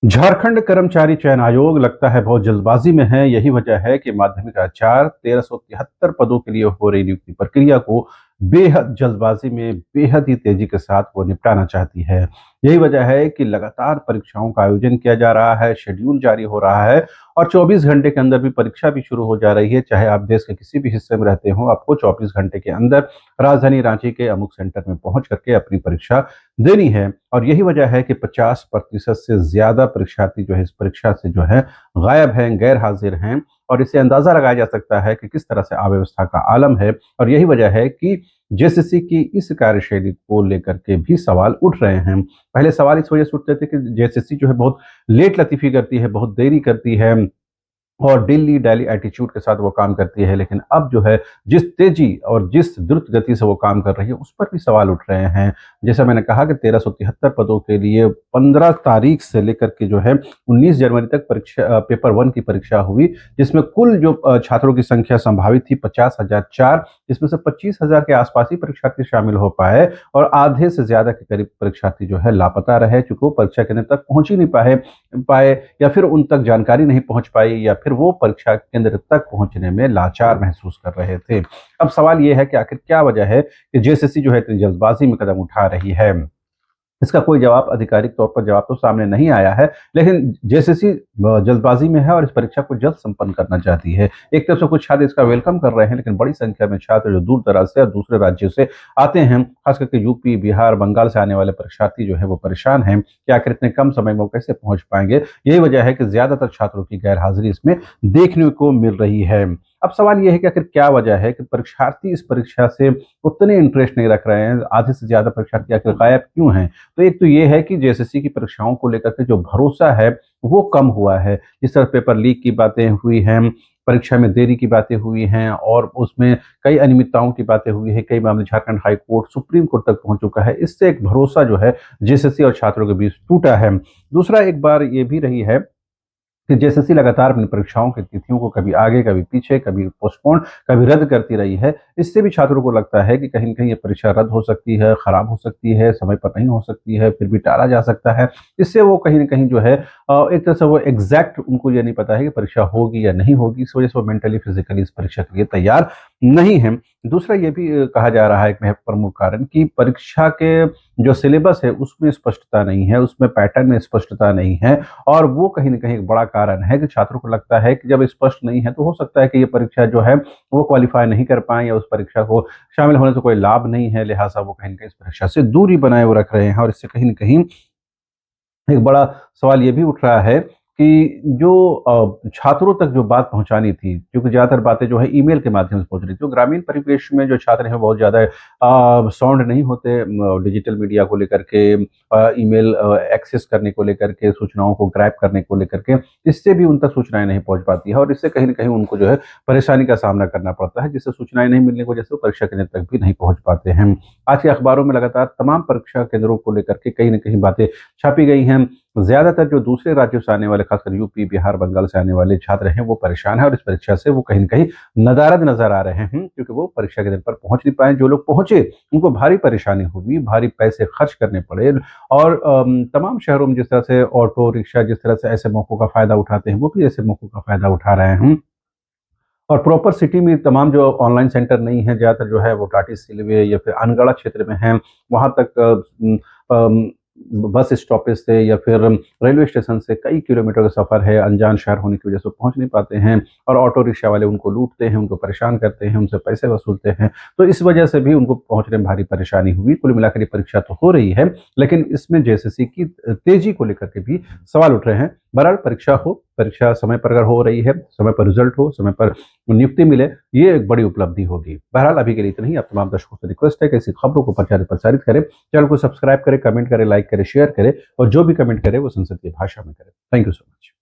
झारखंड कर्मचारी चयन आयोग लगता है बहुत जल्दबाजी में है। यही वजह है कि माध्यमिक आचार्य 1373 पदों के लिए हो रही नियुक्ति प्रक्रिया को बेहद जल्दबाजी में बेहद ही तेजी के साथ वो निपटाना चाहती है। यही वजह है कि लगातार परीक्षाओं का आयोजन किया जा रहा है, शेड्यूल जारी हो रहा है और 24 घंटे के अंदर भी परीक्षा भी शुरू हो जा रही है। चाहे आप देश के किसी भी हिस्से में रहते हो, आपको 24 घंटे के अंदर राजधानी रांची के अमुक सेंटर में पहुंच करके अपनी परीक्षा देनी है। और यही वजह है कि 50% से ज्यादा परीक्षार्थी जो है इस परीक्षा से जो है गायब हैं, गैर हाजिर हैं। और इससे अंदाजा लगाया जा सकता है कि किस तरह से अव्यवस्था का आलम है। और यही वजह है कि जेसीसी की इस कार्यशैली को लेकर के भी सवाल उठ रहे हैं। पहले सवाल इस वजह से उठते थे कि जेसीसी जो है बहुत लेट लतीफी करती है, बहुत देरी करती है और दिल्ली डैली एटीट्यूड के साथ वो काम करती है। लेकिन अब जो है जिस तेजी और जिस द्रुत गति से वो काम कर रही है उस पर भी सवाल उठ रहे हैं। जैसा मैंने कहा कि 1373 पदों के लिए 15 तारीख से लेकर के जो है 19 जनवरी तक परीक्षा पेपर 1 की परीक्षा हुई, जिसमें कुल जो छात्रों की संख्या संभावित थी 50,004, जिसमें से 25,000 के आसपास ही परीक्षार्थी शामिल हो पाए और आधे से ज्यादा के करीब परीक्षार्थी जो है लापता रहे, चूंकि वो परीक्षा केंद्र तक पहुंच ही नहीं पाए या फिर उन तक जानकारी नहीं पहुंच पाई या फिर वो परीक्षा केंद्र तक पहुंचने में लाचार महसूस कर रहे थे। अब सवाल ये है कि आखिर क्या वजह है कि जेएसएससी जो है इतनी जल्दबाजी में कदम उठा रही है। इसका कोई जवाब आधिकारिक तौर पर जवाब तो सामने नहीं आया है, लेकिन जेएसएससी जल्दबाजी में है और इस परीक्षा को जल्द संपन्न करना चाहती है। एक तरफ से कुछ छात्र इसका वेलकम कर रहे हैं, लेकिन बड़ी संख्या में छात्र जो दूर दराज से और दूसरे राज्यों से आते हैं, खास करके यूपी, बिहार, बंगाल से आने वाले परीक्षार्थी जो है वो परेशान हैं कि आखिर इतने कम समय में वो कैसे पहुंच पाएंगे। यही वजह है कि ज्यादातर छात्रों की गैर हाजिरी इसमें देखने को मिल रही है। अब सवाल यह है कि आखिर क्या वजह है कि परीक्षार्थी इस परीक्षा से उतने इंटरेस्ट नहीं रख रहे हैं, आधे से ज्यादा परीक्षार्थी आखिर गायब क्यों हैं। तो एक तो ये है कि जेएसएससी की परीक्षाओं को लेकर के जो भरोसा है वो कम हुआ है। जिस तरह पेपर लीक की बातें हुई हैं, परीक्षा में देरी की बातें हुई हैं और उसमें कई अनियमितताओं की बातें हुई है, कई मामले Jharkhand high court, supreme court तक पहुंच चुका है। इससे एक भरोसा जो है जेएसएससी और छात्रों के बीच टूटा है। दूसरा एक बार ये भी रही है कि जेएसएससी लगातार अपनी परीक्षाओं की तिथियों को कभी आगे, कभी पीछे, कभी पोस्टपोन, कभी रद्द करती रही है। इससे भी छात्रों को लगता है कि कहीं न कहीं ये परीक्षा रद्द हो सकती है, खराब हो सकती है, समय पर नहीं हो सकती है, फिर भी टाला जा सकता है। इससे वो कहीं न कहीं जो है एक तरह से वो एग्ज़ैक्ट उनको ये नहीं पता है कि परीक्षा होगी या नहीं होगी। इस वजह से वो मेंटली, फिज़िकली इस परीक्षा के लिए तैयार नहीं हैं। दूसरा ये भी कहा जा रहा है एक प्रमुख कारण कि परीक्षा के जो सिलेबस है उसमें स्पष्टता नहीं है, उसमें पैटर्न में स्पष्टता नहीं है और वो कहीं न कहीं एक बड़ा कारण है कि छात्रों को लगता है कि जब स्पष्ट नहीं है तो हो सकता है कि ये परीक्षा जो है वो क्वालीफाई नहीं कर पाएँ या उस परीक्षा को शामिल होने से कोई लाभ नहीं है, लिहाज़ा वो कहीं न कहीं इस परीक्षा से दूरी बनाए हुए रख रहे हैं। और इससे कहीं न कहीं एक बड़ा सवाल ये भी उठ रहा है कि जो छात्रों तक जो बात पहुँचानी थी, क्योंकि ज़्यादातर बातें जो है ईमेल के माध्यम से पहुँच रही थी। तो ग्रामीण परिवेश में जो छात्र हैं बहुत ज़्यादा साउंड नहीं होते डिजिटल मीडिया को लेकर के, ईमेल एक्सेस करने को लेकर के, सूचनाओं को ग्रैब करने को लेकर के, इससे भी उन तक सूचनाएँ नहीं पहुँच पाती है और इससे कहीं न कहीं उनको जो है परेशानी का सामना करना पड़ता है, जिससे सूचनाएँ नहीं मिलने की वजह से वो परीक्षा केंद्र तक भी नहीं पहुँच पाते हैं। आज के अखबारों में लगातार तमाम परीक्षा केंद्रों को लेकर के कहीं न कहीं बातें छापी गई हैं। ज़्यादातर जो दूसरे राज्यों से आने वाले, खासकर यूपी, बिहार, बंगाल से आने वाले छात्र हैं, वो परेशान हैं और इस परीक्षा से वो कहीं न कहीं नदारद नज़र आ रहे हैं, क्योंकि वो परीक्षा के दिन पर पहुँच नहीं पाए। जो लोग पहुँचे, उनको भारी परेशानी हुई, भारी पैसे खर्च करने पड़े और तमाम शहरों में जिस तरह से ऑटो रिक्शा जिस तरह से ऐसे मौकों का फ़ायदा उठाते हैं, वो भी ऐसे मौकों का फ़ायदा उठा रहे हैं। और प्रॉपर सिटी में तमाम जो ऑनलाइन सेंटर नहीं है, ज़्यादातर जो है वो टाटी सिलवे या फिर अनगढ़ क्षेत्र में हैं। वहाँ तक अम, बस स्टॉपेज से या फिर रेलवे स्टेशन से कई किलोमीटर का सफ़र है, अनजान शहर होने की वजह से वो पहुँच नहीं पाते हैं और ऑटो रिक्शा वाले उनको लूटते हैं, उनको परेशान करते हैं, उनसे पैसे वसूलते हैं। तो इस वजह से भी उनको पहुँचने में भारी परेशानी हुई। कुल मिलाकर ये परीक्षा तो हो रही है, लेकिन इसमें जेएसएससी की तेज़ी को लेकर के भी सवाल उठ रहे हैं। बहरहाल परीक्षा हो, परीक्षा समय पर अगर हो रही है, समय पर रिजल्ट हो, समय पर नियुक्ति मिले, ये एक बड़ी उपलब्धि होगी। बहरहाल अभी के लिए इतना ही। आप तमाम दर्शकों से रिक्वेस्ट है कि ऐसी खबरों को प्रचारित करें, चैनल को सब्सक्राइब करें, कमेंट करें, लाइक करें, शेयर करें और जो भी कमेंट करें वो संसदीय भाषा में करें। Thank you so much.